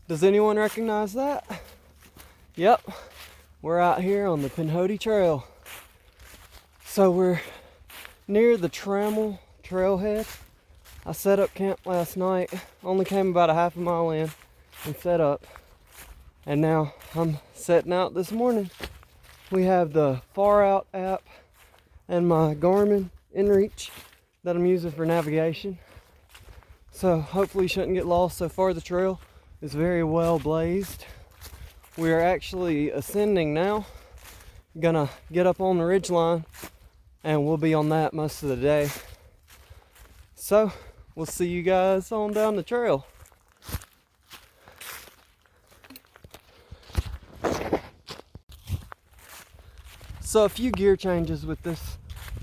Does anyone recognize that? Yep, we're out here on the Pinhoti Trail. So we're near the Trammell Trailhead. I set up camp last night, only came about a half a mile in and set up. And now I'm setting out this morning. We have the Far Out app and my Garmin InReach that I'm using for navigation. So hopefully you shouldn't get lost. So far the trail is very well blazed. We are actually ascending now. Gonna get up on the ridge line and we'll be on that most of the day. So we'll see you guys on down the trail. So a few gear changes with this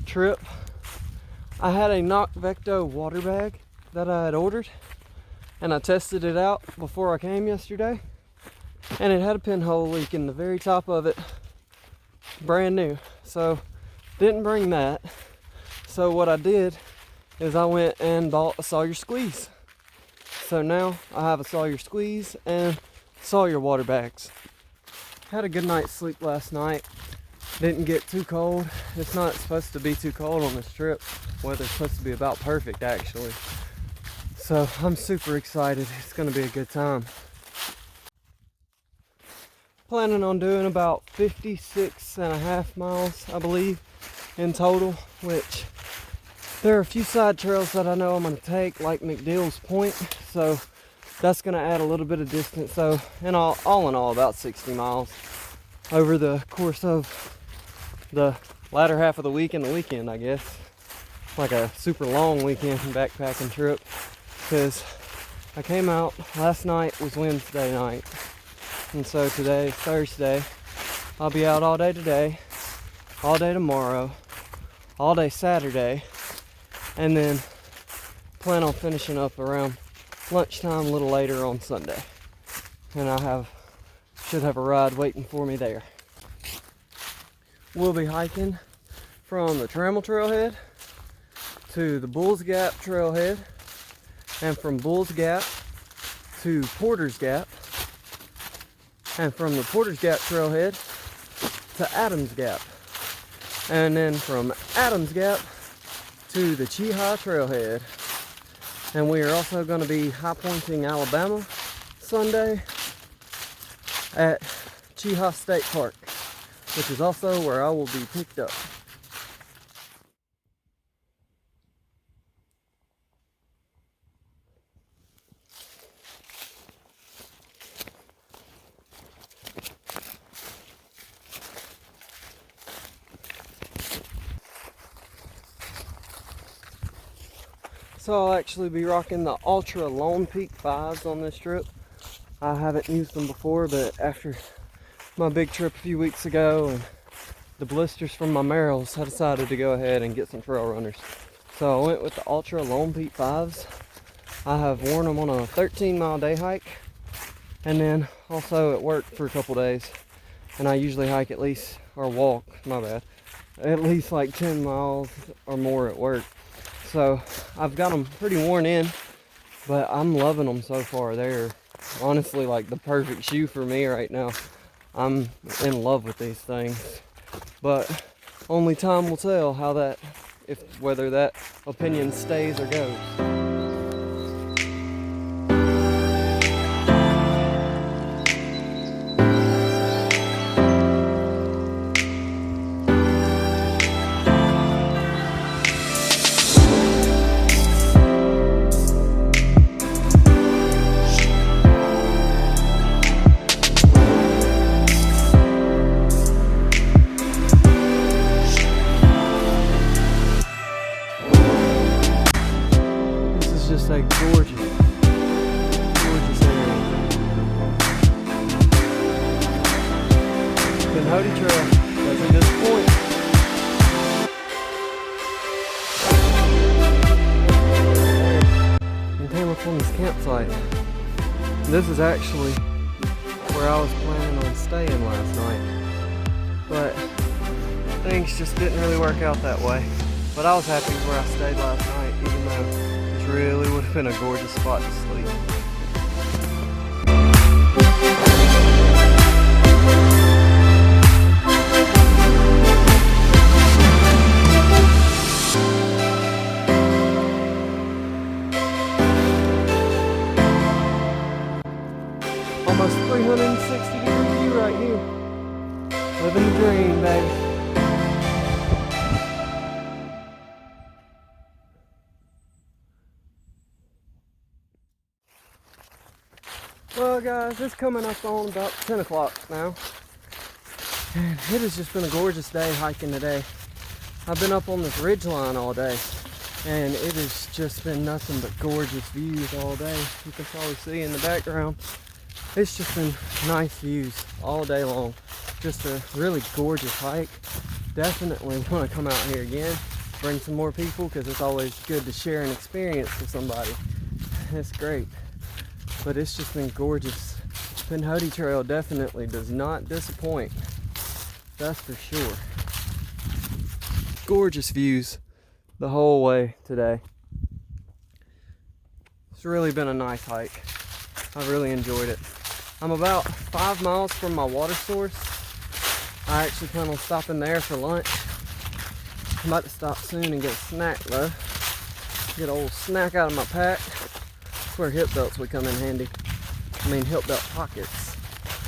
trip. I had a Vecto water bag that I had ordered and I tested it out before I came yesterday, and it had a pinhole leak in the very top of it, brand new. So didn't bring that. So what I did is I went and bought a Sawyer squeeze. So now I have a Sawyer squeeze and Sawyer water bags. Had a good night's sleep last night. Didn't get too cold. It's not supposed to be too cold on this trip. Weather's supposed to be about perfect actually. So I'm super excited. It's gonna be a good time. Planning on doing about 56.5 miles, I believe, in total, which there are a few side trails that I know I'm gonna take, like McDill's Point. So that's gonna add a little bit of distance. So in all in all, about 60 miles over the course of the latter half of the week and the weekend, I guess. Like a super long weekend backpacking trip, because I came out last night was Wednesday night, and so today is Thursday. I'll be out all day today, all day tomorrow, all day Saturday, and then plan on finishing up around lunchtime a little later on Sunday, and I should have a ride waiting for me there. We'll be hiking from the Trammell Trailhead to the Bulls Gap Trailhead, and from Bulls Gap to Porter's Gap, and from the Porter's Gap Trailhead to Adams Gap, and then from Adams Gap to the Cheehaw Trailhead. And we are also going to be high pointing Alabama Sunday at Cheehaw State Park, which is also where I will be picked up. So I'll actually be rocking the Ultra Lone Peak 5s on this trip. I haven't used them before, but after my big trip a few weeks ago and the blisters from my Merrills, I decided to go ahead and get some trail runners. So I went with the Ultra Lone Peak 5s. I have worn them on a 13-mile day hike, and then also at work for a couple days. And I usually hike at least, or walk, my bad, at least like 10 miles or more at work. So I've got them pretty worn in, but I'm loving them so far. They're honestly like the perfect shoe for me right now. I'm in love with these things, but only time will tell whether that opinion stays or goes. Just a gorgeous area. Pinhoti Trail doesn't disappoint. And came up on this campsite. This is actually where I was planning on staying last night, but things just didn't really work out that way. But I was happy where I stayed last night, even though really would have been a gorgeous spot to sleep. Almost 360-degree view right here. Living the dream, baby. Well guys, it's coming up on about 10 o'clock now. And it has just been a gorgeous day hiking today. I've been up on this ridge line all day. And it has just been nothing but gorgeous views all day. You can probably see in the background. It's just been nice views all day long. Just a really gorgeous hike. Definitely want to come out here again. Bring some more people because it's always good to share an experience with somebody. It's great. But it's just been gorgeous. Pinhoti Trail definitely does not disappoint. That's for sure. Gorgeous views the whole way today. It's really been a nice hike. I really enjoyed it. I'm about 5 miles from my water source. I actually plan on stopping there for lunch. I'm about to stop soon and get a snack though. Get a little snack out of my pack. That's where hip belts would come in handy. I mean hip belt pockets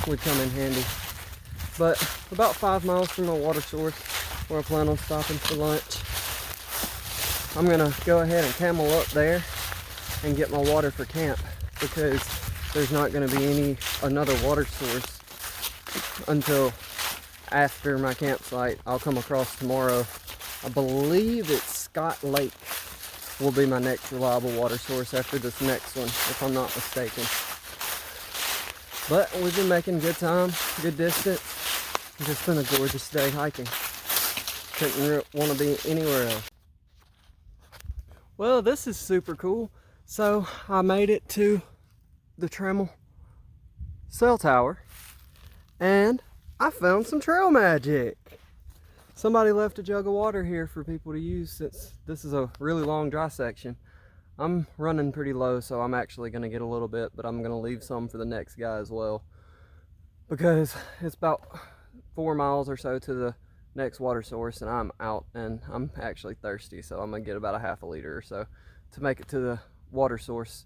would come in handy. But about 5 miles from my water source where I plan on stopping for lunch. I'm gonna go ahead and camel up there and get my water for camp because there's not gonna be another water source until after my campsite. I'll come across tomorrow. I believe it's Scott Lake will be my next reliable water source after this next one, if I'm not mistaken. But we've been making good time, good distance. It's just been a gorgeous day hiking. Couldn't want to be anywhere else. Well, this is super cool. So I made it to the Trammell cell tower and I found some trail magic. Somebody left a jug of water here for people to use since this is a really long dry section. I'm running pretty low, so I'm actually going to get a little bit, but I'm going to leave some for the next guy as well because it's about 4 miles or so to the next water source and I'm out and I'm actually thirsty, so I'm gonna get about a half a liter or so to make it to the water source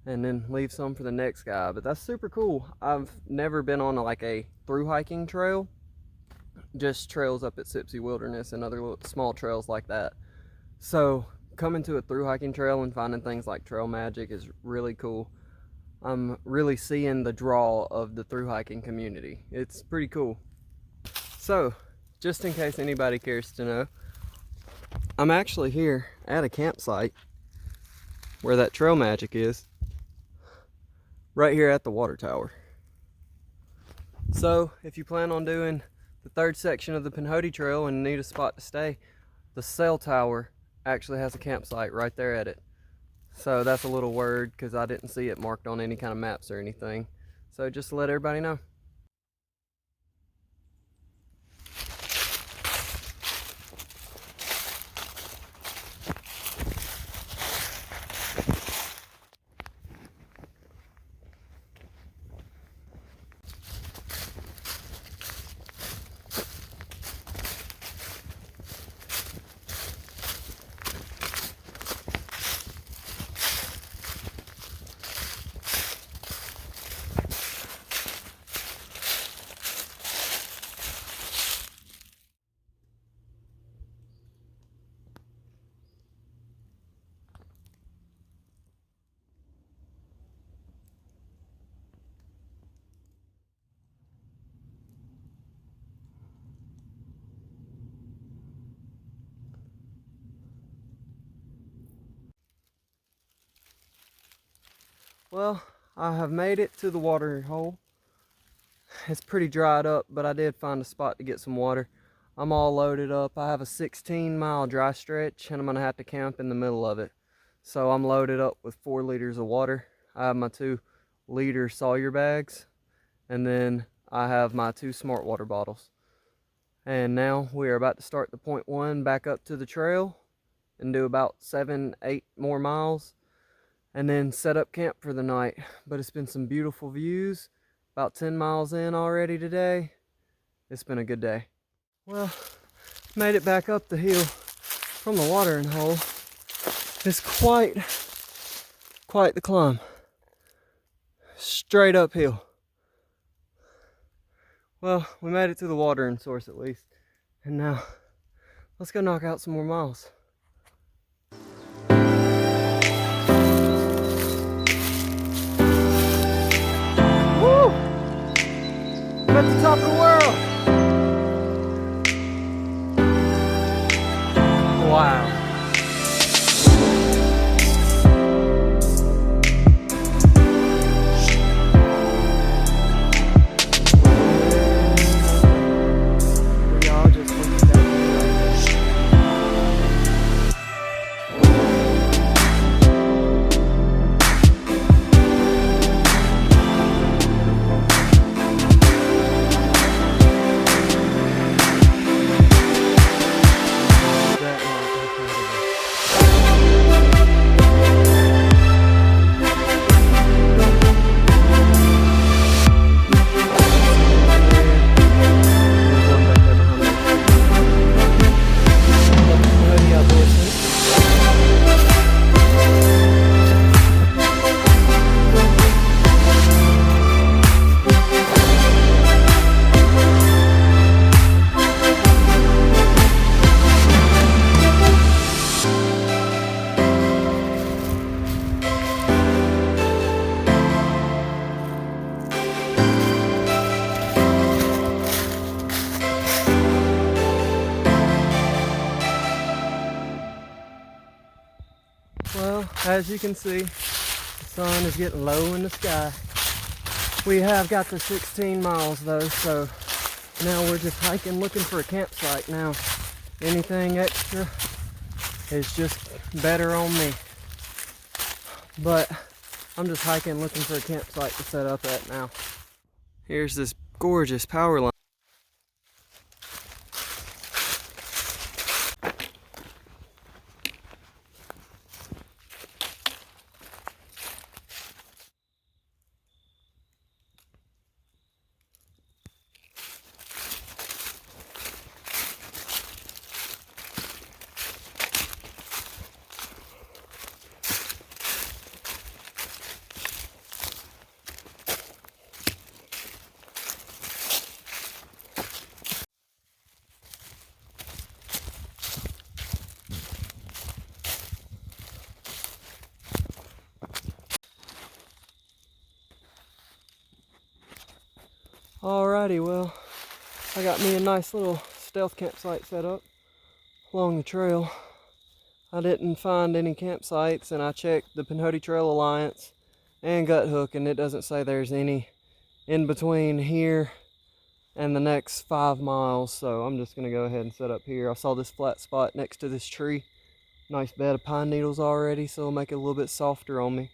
and then leave some for the next guy. But that's super cool. I've never been on like a through hiking trail, just trails up at Sipsey Wilderness and other little small trails like that. So coming to a through hiking trail and finding things like trail magic is really cool. I'm really seeing the draw of the through hiking community. It's pretty cool. So just in case anybody cares to know, I'm actually here at a campsite where that trail magic is, right here at the water tower. So if you plan on doing the third section of the Pinhoti Trail and need a spot to stay, the cell tower actually has a campsite right there at it. So that's a little word because I didn't see it marked on any kind of maps or anything. So just to let everybody know. Well, I have made it to the watering hole. It's pretty dried up, but I did find a spot to get some water. I'm all loaded up. I have a 16-mile dry stretch and I'm gonna have to camp in the middle of it. So I'm loaded up with 4 liters of water. I have my 2-liter Sawyer bags, and then I have my 2 smart water bottles. And now we are about to start the point 1 back up to the trail and do about 7-8 more miles and then set up camp for the night. But it's been some beautiful views About 10 miles in already today. It's been a good day. Well, made it back up the hill from the watering hole. It's quite the climb. Straight uphill. Well, we made it to the watering source at least. And now, let's go knock out some more miles. Woo! I'm at the top of the world. Wow. Well, as you can see, the sun is getting low in the sky. We have got the 16 miles though, so now we're just hiking looking for a campsite now. Anything extra is just better on me. But I'm just hiking looking for a campsite to set up at now. Here's this gorgeous power line. Alrighty, well, I got me a nice little stealth campsite set up along the trail. I didn't find any campsites, and I checked the Pinhoti Trail Alliance and Gut Hook, and it doesn't say there's any in between here and the next 5 miles, so I'm just gonna go ahead and set up here. I saw this flat spot next to this tree. Nice bed of pine needles already, so it'll make it a little bit softer on me.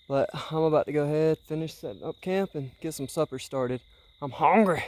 But I'm about to go ahead, finish setting up camp, and get some supper started. I'm hungry.